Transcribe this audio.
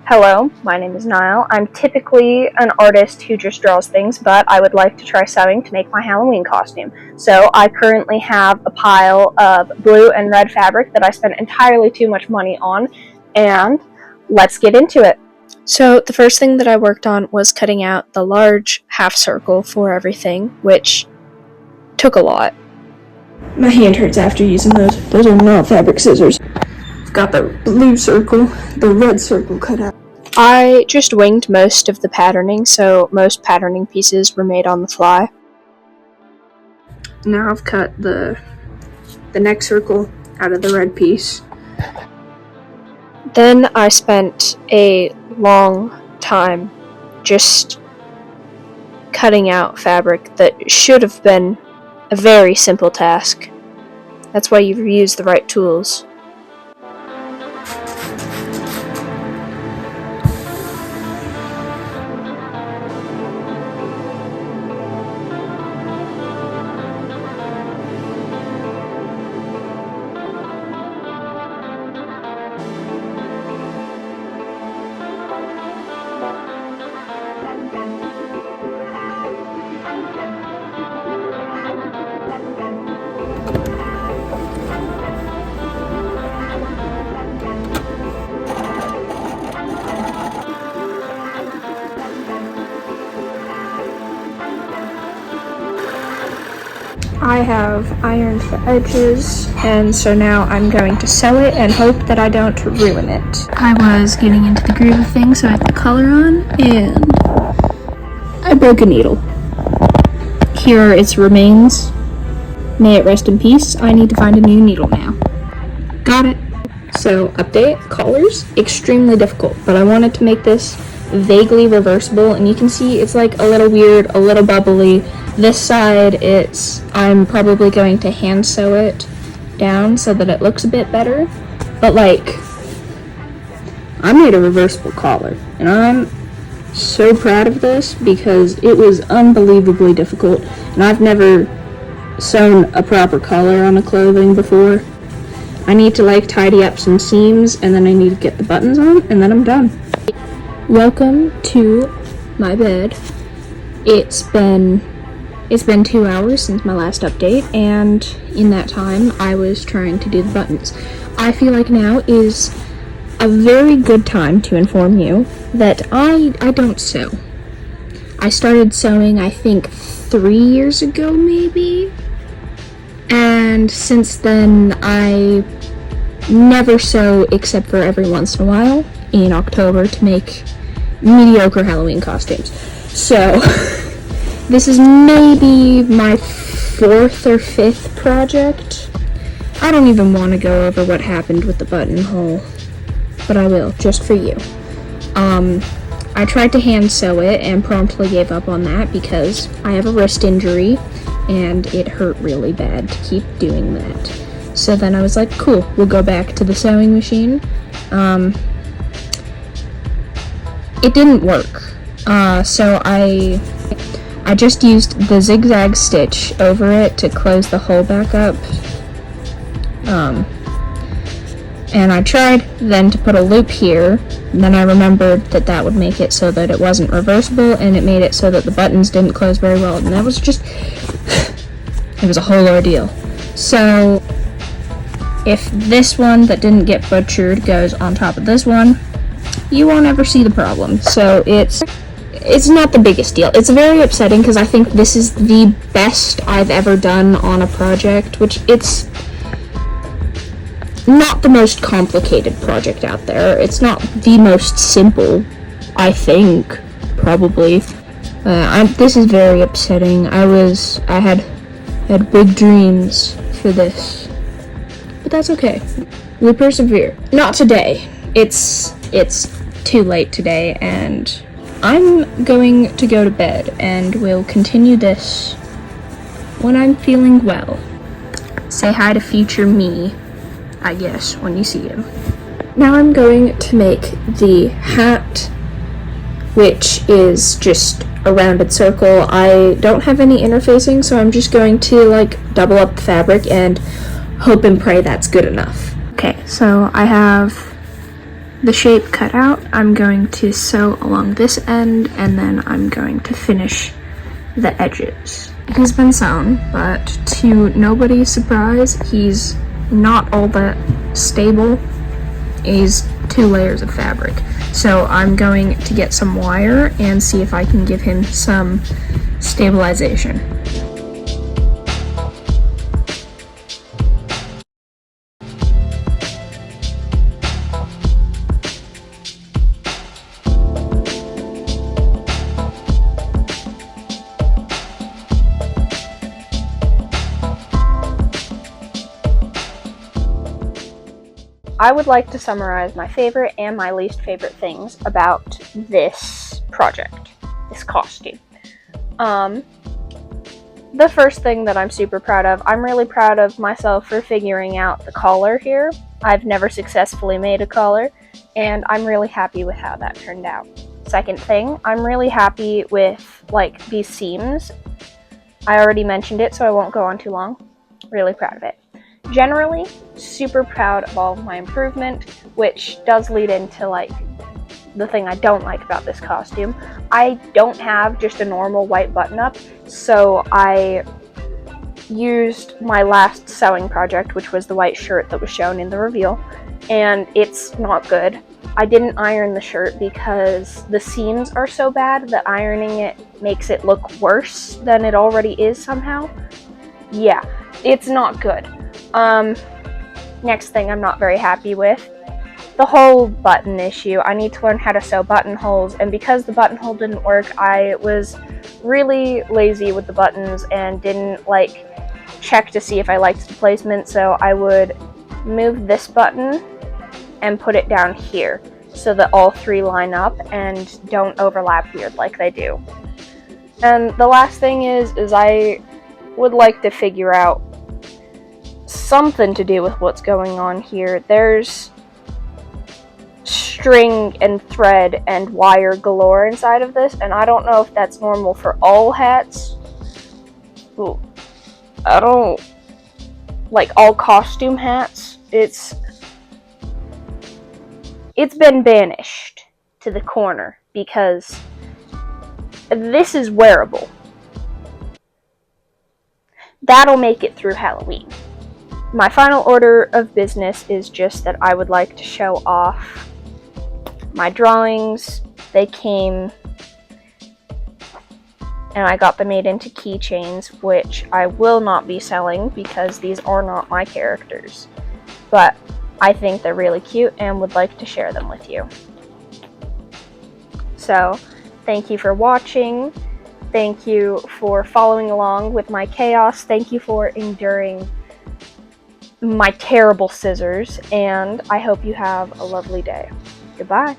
Hello, my name is Niall. I'm typically an artist who just draws things, but I would like to try sewing to make my Halloween costume. So I currently have a pile of blue and red fabric that I spent entirely too much money on, and let's get into it. So the first thing that I worked on was cutting out the large half circle for everything, which took a lot. My hand hurts after using those. Those are not fabric scissors. I've got the blue circle, the red circle cut out. I just winged most of the patterning, so most patterning pieces were made on the fly. Now I've cut the neck circle out of the red piece. Then I spent a long time just cutting out fabric that should have been a very simple task. That's why you use the right tools. I have ironed the edges, and so now I'm going to sew it and hope that I don't ruin it. I was getting into the groove of things, so I put color on, and I broke a needle. Here are its remains. May it rest in peace. I need to find a new needle now. Got it. So, update, collars, extremely difficult, but I wanted to make this vaguely reversible, and you can see it's like a little weird, a little bubbly. This side, I'm probably going to hand sew it down so that it looks a bit better, but I made a reversible collar, and I'm so proud of this because it was unbelievably difficult, and I've never sewn a proper collar on a clothing before. I need to tidy up some seams, and then I need to get the buttons on, and then I'm done. Welcome to my bed. It's been 2 hours since my last update, and in that time I was trying to do the buttons. I feel like now is a very good time to inform you that I don't sew. I started sewing I think 3 years ago maybe, and since then I never sew except for every once in a while in October to make mediocre Halloween costumes. So this is maybe my 4th or 5th project. I don't even want to go over what happened with the buttonhole, but I will, just for you. I tried to hand sew it and promptly gave up on that because I have a wrist injury and it hurt really bad to keep doing that. So then I was like, cool, we'll go back to the sewing machine. It didn't work. So I just used the zigzag stitch over it to close the hole back up. And I tried then to put a loop here, and then I remembered that would make it so that it wasn't reversible, and it made it so that the buttons didn't close very well, and that was just, it was a whole ordeal. So if this one that didn't get butchered goes on top of this one, you won't ever see the problem. So it's not the biggest deal. It's very upsetting because I think this is the best I've ever done on a project, which it's not the most complicated project out there. It's not the most simple, I think, probably. This is very upsetting. I had big dreams for this, but that's okay. We persevere. Not today. It's too late today, and I'm going to go to bed, and we'll continue this when I'm feeling well. Say hi to future me, I guess, when you see him. Now I'm going to make the hat, which is just a rounded circle. I don't have any interfacing, so I'm just going to double up the fabric and hope and pray that's good enough. Okay, so I have the shape cut out, I'm going to sew along this end, and then I'm going to finish the edges. He's been sewn, but to nobody's surprise, he's not all that stable. He's 2 layers of fabric. So I'm going to get some wire and see if I can give him some stabilization. I would like to summarize my favorite and my least favorite things about this project, this costume. The first thing that I'm super proud of, I'm really proud of myself for figuring out the collar here. I've never successfully made a collar, and I'm really happy with how that turned out. Second thing, I'm really happy with, like, these seams. I already mentioned it, so I won't go on too long. Really proud of it. Generally, super proud of all of my improvement, which does lead into, like, the thing I don't like about this costume. I don't have just a normal white button-up, so I used my last sewing project, which was the white shirt that was shown in the reveal, and it's not good. I didn't iron the shirt because the seams are so bad that ironing it makes it look worse than it already is somehow. Yeah, it's not good. Next thing I'm not very happy with, the whole button issue. I need to learn how to sew buttonholes, and because the buttonhole didn't work, I was really lazy with the buttons and didn't, like, check to see if I liked the placement, so I would move this button and put it down here so that all 3 line up and don't overlap weird like they do. And the last thing is I would like to figure out something to do with what's going on here. There's string and thread and wire galore inside of this, and I don't know if that's normal for all hats. Ooh, I don't like all costume hats. It's been banished to the corner because this is wearable. That'll make it through Halloween. My final order of business is just that I would like to show off my drawings. They came and I got them made into keychains, which I will not be selling because these are not my characters. But I think they're really cute and would like to share them with you. So, thank you for watching. Thank you for following along with my chaos. Thank you for enduring my terrible scissors, and I hope you have a lovely day. Goodbye.